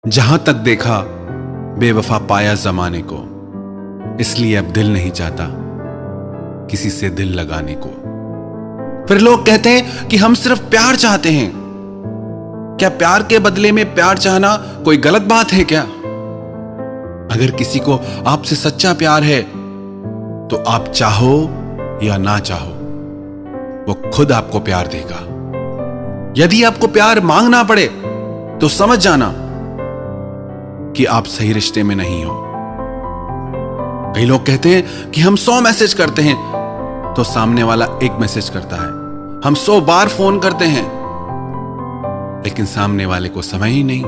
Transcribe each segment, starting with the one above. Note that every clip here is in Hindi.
जहां तक देखा बेवफा पाया जमाने को, इसलिए अब दिल नहीं चाहता किसी से दिल लगाने को। फिर लोग कहते हैं कि हम सिर्फ प्यार चाहते हैं। क्या प्यार के बदले में प्यार चाहना कोई गलत बात है क्या? अगर किसी को आपसे सच्चा प्यार है तो आप चाहो या ना चाहो, वो खुद आपको प्यार देगा। यदि आपको प्यार मांगना पड़े तो समझ जाना कि आप सही रिश्ते में नहीं हो। कई लोग कहते हैं कि हम 100 मैसेज करते हैं तो सामने वाला एक मैसेज करता है। हम 100 बार फोन करते हैं लेकिन सामने वाले को समय ही नहीं।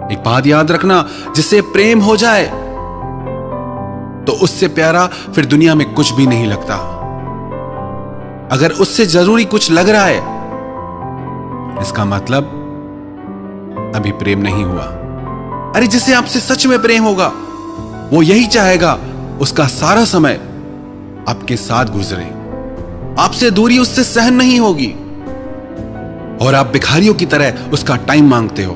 एक बात याद रखना, जिससे प्रेम हो जाए तो उससे प्यारा फिर दुनिया में कुछ भी नहीं लगता। अगर उससे जरूरी कुछ लग रहा है, इसका मतलब अभी प्रेम नहीं हुआ। अरे जिसे आपसे सच में प्रेम होगा वो यही चाहेगा उसका सारा समय आपके साथ गुजरे। आपसे दूरी उससे सहन नहीं होगी और आप भिखारियों की तरह उसका टाइम मांगते हो,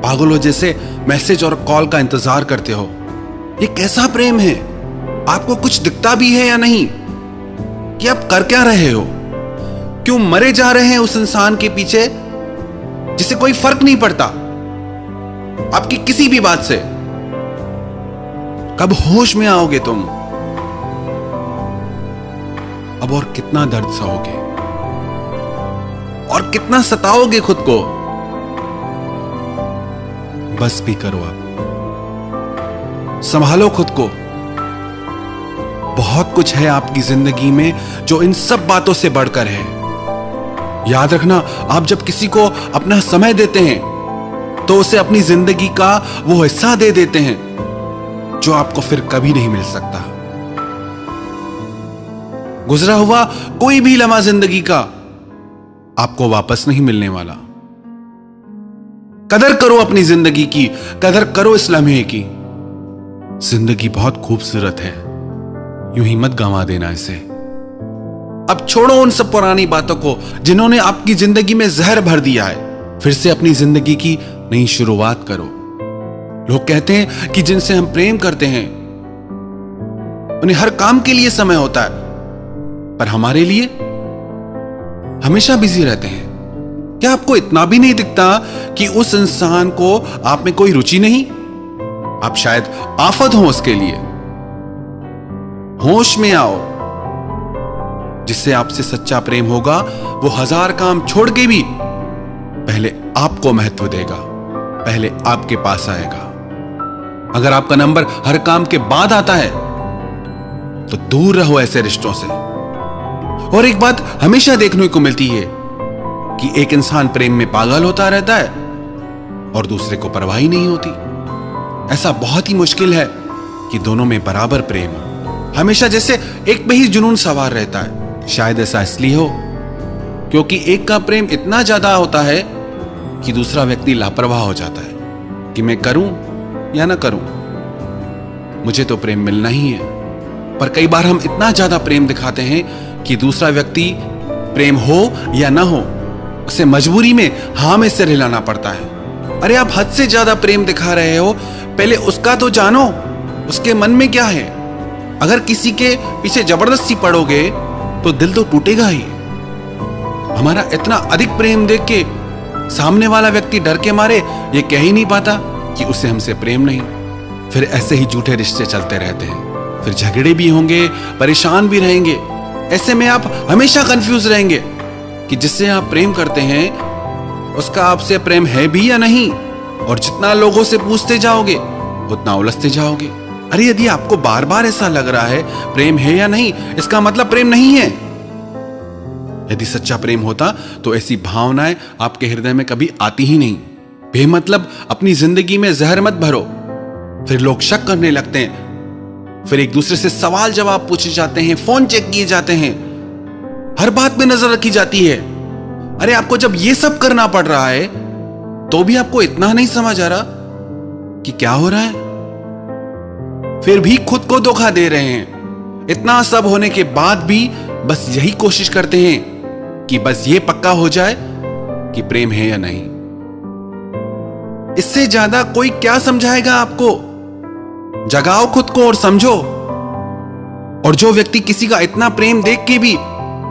पागलों जैसे मैसेज और कॉल का इंतजार करते हो। ये कैसा प्रेम है? आपको कुछ दिखता भी है या नहीं कि आप कर क्या रहे हो? क्यों मरे जा रहे हैं उस इंसान के पीछे जिसे कोई फर्क नहीं पड़ता आपकी किसी भी बात से? कब होश में आओगे तुम? अब और कितना दर्द सहोगे और कितना सताओगे खुद को? बस भी करो, अब संभालो खुद को। बहुत कुछ है आपकी जिंदगी में जो इन सब बातों से बढ़कर है। याद रखना, आप जब किसी को अपना समय देते हैं तो उसे अपनी जिंदगी का वो हिस्सा दे देते हैं जो आपको फिर कभी नहीं मिल सकता। गुजरा हुआ कोई भी लम्हा जिंदगी का आपको वापस नहीं मिलने वाला। कदर करो अपनी जिंदगी की, कदर करो इस लम्हे की। जिंदगी बहुत खूबसूरत है, यूं ही मत गंवा देना इसे। अब छोड़ो उन सब पुरानी बातों को जिन्होंने आपकी जिंदगी में जहर भर दिया है। फिर से अपनी जिंदगी की नई शुरुआत करो। लोग कहते हैं कि जिनसे हम प्रेम करते हैं उन्हें हर काम के लिए समय होता है, पर हमारे लिए हमेशा बिजी रहते हैं। क्या आपको इतना भी नहीं दिखता कि उस इंसान को आप में कोई रुचि नहीं? आप शायद आफत हो उसके लिए। होश में आओ। जिससे आपसे सच्चा प्रेम होगा वो 1000 काम छोड़ के भी पहले आपको महत्व देगा, पहले आपके पास आएगा। अगर आपका नंबर हर काम के बाद आता है तो दूर रहो ऐसे रिश्तों से। और एक बात हमेशा देखने को मिलती है कि एक इंसान प्रेम में पागल होता रहता है और दूसरे को परवाह ही नहीं होती। ऐसा बहुत ही मुश्किल है कि दोनों में बराबर प्रेम हो। हमेशा जैसे एक पे ही जुनून सवार रहता है। शायद ऐसा इसलिए हो क्योंकि एक का प्रेम इतना ज्यादा होता है कि दूसरा व्यक्ति लापरवाह हो जाता है कि मैं करूं या ना करूं, मुझे तो प्रेम मिलना ही है। पर कई बार हम इतना ज्यादा प्रेम दिखाते हैं कि दूसरा व्यक्ति प्रेम हो या ना हो उसे मजबूरी में हाँ में सिर हिलाना पड़ता है। अरे आप हद से ज्यादा प्रेम दिखा रहे हो, पहले उसका तो जानो, उसके मन में क्या है। अगर किसी के पीछे जबरदस्ती पड़ोगे तो दिल तो टूटेगा ही। हमारा इतना अधिक प्रेम देख के सामने वाला व्यक्ति डर के मारे ये कह ही नहीं पाता कि उसे हमसे प्रेम नहीं। फिर ऐसे ही झूठे रिश्ते चलते रहते हैं। फिर झगड़े भी होंगे, परेशान भी रहेंगे। ऐसे में आप हमेशा कंफ्यूज रहेंगे कि जिससे आप प्रेम करते हैं उसका आपसे प्रेम है भी या नहीं। और जितना लोगों से पूछते जाओगे उतना उलझते जाओगे। अरे यदि आपको बार बार ऐसा लग रहा है प्रेम है या नहीं, इसका मतलब प्रेम नहीं है। यदि सच्चा प्रेम होता तो ऐसी भावनाएं आपके हृदय में कभी आती ही नहीं। बेमतलब अपनी जिंदगी में जहर मत भरो। फिर लोग शक करने लगते हैं, फिर एक दूसरे से सवाल जवाब पूछे जाते हैं, फोन चेक किए जाते हैं, हर बात में नजर रखी जाती है। अरे आपको जब ये सब करना पड़ रहा है तो भी आपको इतना नहीं समझ आ रहा कि क्या हो रहा है। फिर भी खुद को धोखा दे रहे हैं। इतना सब होने के बाद भी बस यही कोशिश करते हैं कि बस ये पक्का हो जाए कि प्रेम है या नहीं। इससे ज्यादा कोई क्या समझाएगा आपको? जगाओ खुद को और समझो। और जो व्यक्ति किसी का इतना प्रेम देख के भी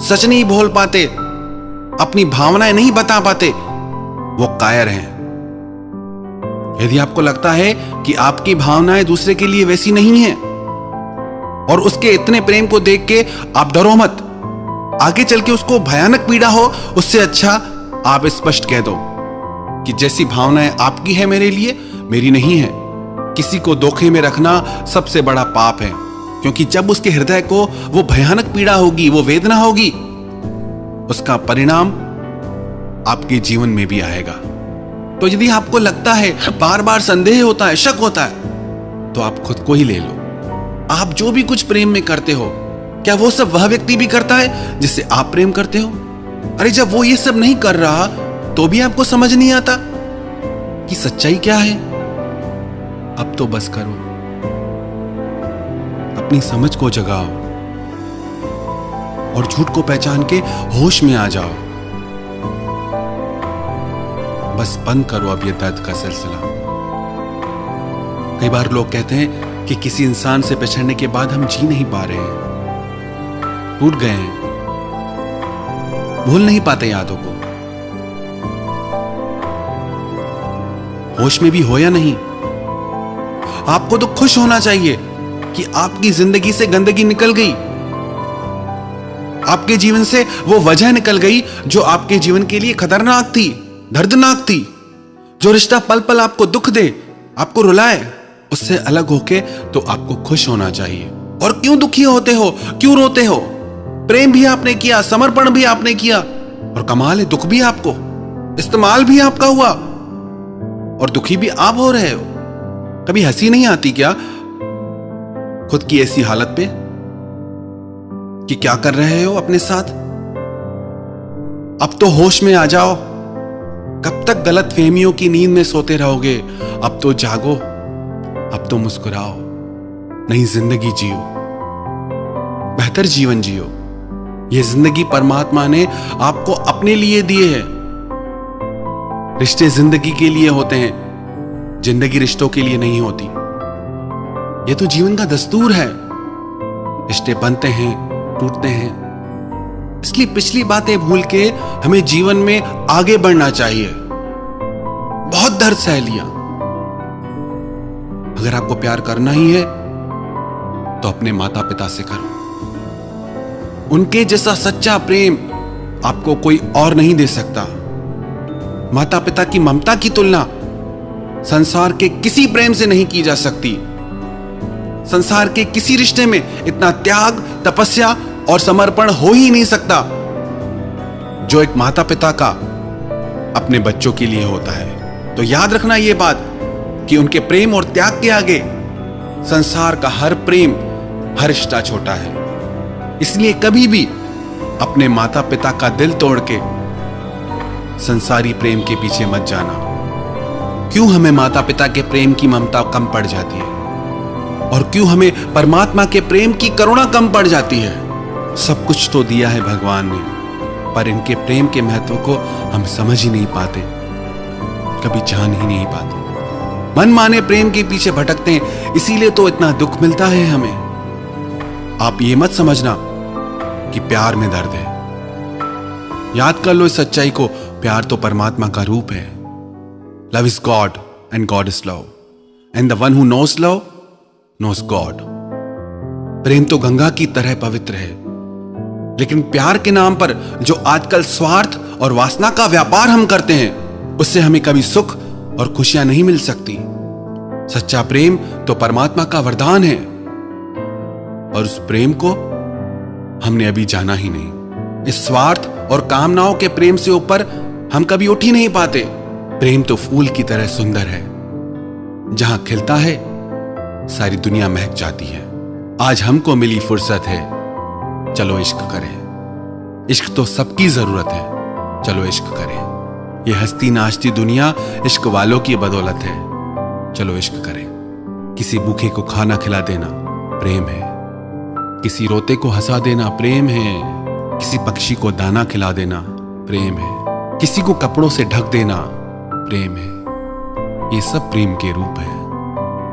सच नहीं बोल पाते, अपनी भावनाएं नहीं बता पाते, वो कायर हैं। यदि आपको लगता है कि आपकी भावनाएं दूसरे के लिए वैसी नहीं हैं और उसके इतने प्रेम को देख के आप डरो मत, आगे चल के उसको भयानक पीड़ा हो, उससे अच्छा आप स्पष्ट कह दो कि जैसी भावनाएं आपकी है मेरे लिए, मेरी नहीं है। किसी को धोखे में रखना सबसे बड़ा पाप है, क्योंकि जब उसके हृदय को वो भयानक पीड़ा होगी, वो वेदना होगी, उसका परिणाम आपके जीवन में भी आएगा। तो यदि आपको लगता है, बार बार संदेह होता है, शक होता है, तो आप खुद को ही ले लो। आप जो भी कुछ प्रेम में करते हो, क्या वो सब वह व्यक्ति भी करता है जिससे आप प्रेम करते हो? अरे जब वो ये सब नहीं कर रहा तो भी आपको समझ नहीं आता कि सच्चाई क्या है? अब तो बस करो, अपनी समझ को जगाओ और झूठ को पहचान के होश में आ जाओ। बस बंद करो अब ये दर्द का सिलसिला। कई बार लोग कहते हैं कि किसी इंसान से बिछड़ने के बाद हम जी नहीं पा रहे हैं, टूट गए हैं, भूल नहीं पाते यादों को। होश में भी हो या नहीं, आपको तो खुश होना चाहिए कि आपकी जिंदगी से गंदगी निकल गई, आपके जीवन से वो वजह निकल गई जो आपके जीवन के लिए खतरनाक थी, दर्दनाक थी। जो रिश्ता पल पल आपको दुख दे, आपको रुलाए, उससे अलग होके तो आपको खुश होना चाहिए। और क्यों दुखी होते हो, क्यों रोते हो? प्रेम भी आपने किया, समर्पण भी आपने किया, और कमाल है दुख भी आपको, इस्तेमाल भी आपका हुआ, और दुखी भी आप हो रहे हो। कभी हंसी नहीं आती क्या खुद की ऐसी हालत पे कि क्या कर रहे हो अपने साथ? अब तो होश में आ जाओ। कब तक गलत फहमियों की नींद में सोते रहोगे? अब तो जागो, अब तो मुस्कुराओ, नई जिंदगी जियो, बेहतर जीवन जियो। यह जिंदगी परमात्मा ने आपको अपने लिए दिए है। रिश्ते जिंदगी के लिए होते हैं, जिंदगी रिश्तों के लिए नहीं होती। यह तो जीवन का दस्तूर है। रिश्ते बनते हैं, टूटते हैं, इसलिए पिछली बातें भूल के हमें जीवन में आगे बढ़ना चाहिए। बहुत दर्द सह लिया। अगर आपको प्यार करना ही है तो अपने माता पिता से करो। उनके जैसा सच्चा प्रेम आपको कोई और नहीं दे सकता। माता पिता की ममता की तुलना संसार के किसी प्रेम से नहीं की जा सकती। संसार के किसी रिश्ते में इतना त्याग, तपस्या और समर्पण हो ही नहीं सकता जो एक माता पिता का अपने बच्चों के लिए होता है। तो याद रखना यह बात कि उनके प्रेम और त्याग के आगे संसार का हर प्रेम, हर रिश्ता छोटा है। इसलिए कभी भी अपने माता पिता का दिल तोड़ के संसारी प्रेम के पीछे मत जाना। क्यों हमें माता पिता के प्रेम की ममता कम पड़ जाती है, और क्यों हमें परमात्मा के प्रेम की करुणा कम पड़ जाती है? सब कुछ तो दिया है भगवान ने, पर इनके प्रेम के महत्व को हम समझ ही नहीं पाते, कभी जान ही नहीं पाते। मनमाने प्रेम के पीछे भटकते हैं, इसीलिए तो इतना दुख मिलता है हमें। आप ये मत समझना कि प्यार में दर्द है। याद कर लो इस सच्चाई को, प्यार तो परमात्मा का रूप है। Love is god and god is love, and the one who knows love knows god. प्रेम तो गंगा की तरह पवित्र है, लेकिन प्यार के नाम पर जो आजकल स्वार्थ और वासना का व्यापार हम करते हैं, उससे हमें कभी सुख और खुशियां नहीं मिल सकती। सच्चा प्रेम तो परमात्मा का वरदान है, और उस प्रेम को हमने अभी जाना ही नहीं। इस स्वार्थ और कामनाओं के प्रेम से ऊपर हम कभी उठ ही नहीं पाते। प्रेम तो फूल की तरह सुंदर है, जहां खिलता है सारी दुनिया महक जाती है। आज हमको मिली फुर्सत है, चलो इश्क करें। इश्क तो सबकी जरूरत है, चलो इश्क करें। ये हंसती नाचती दुनिया इश्क वालों की बदौलत है, चलो इश्क करें। किसी भूखे को खाना खिला देना प्रेम है, किसी रोते को हंसा देना प्रेम है, किसी पक्षी को दाना खिला देना प्रेम है, किसी को कपड़ों से ढक देना प्रेम है। ये सब प्रेम के रूप है।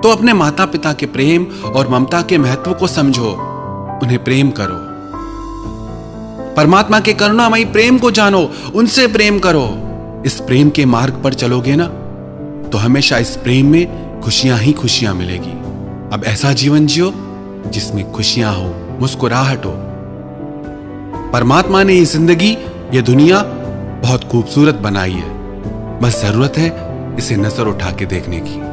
तो अपने माता पिता के प्रेम और ममता के महत्व को समझो, उन्हें प्रेम करो। परमात्मा के करुणामयी प्रेम को जानो, उनसे प्रेम करो। इस प्रेम के मार्ग पर चलोगे ना, तो हमेशा इस प्रेम में खुशियां ही खुशियां मिलेगी। अब ऐसा जीवन जियो जिसमें खुशियां हो, मुस्कुराहट हो। परमात्मा ने ये जिंदगी, ये दुनिया बहुत खूबसूरत बनाई है। बस जरूरत है इसे नजर उठा के देखने की।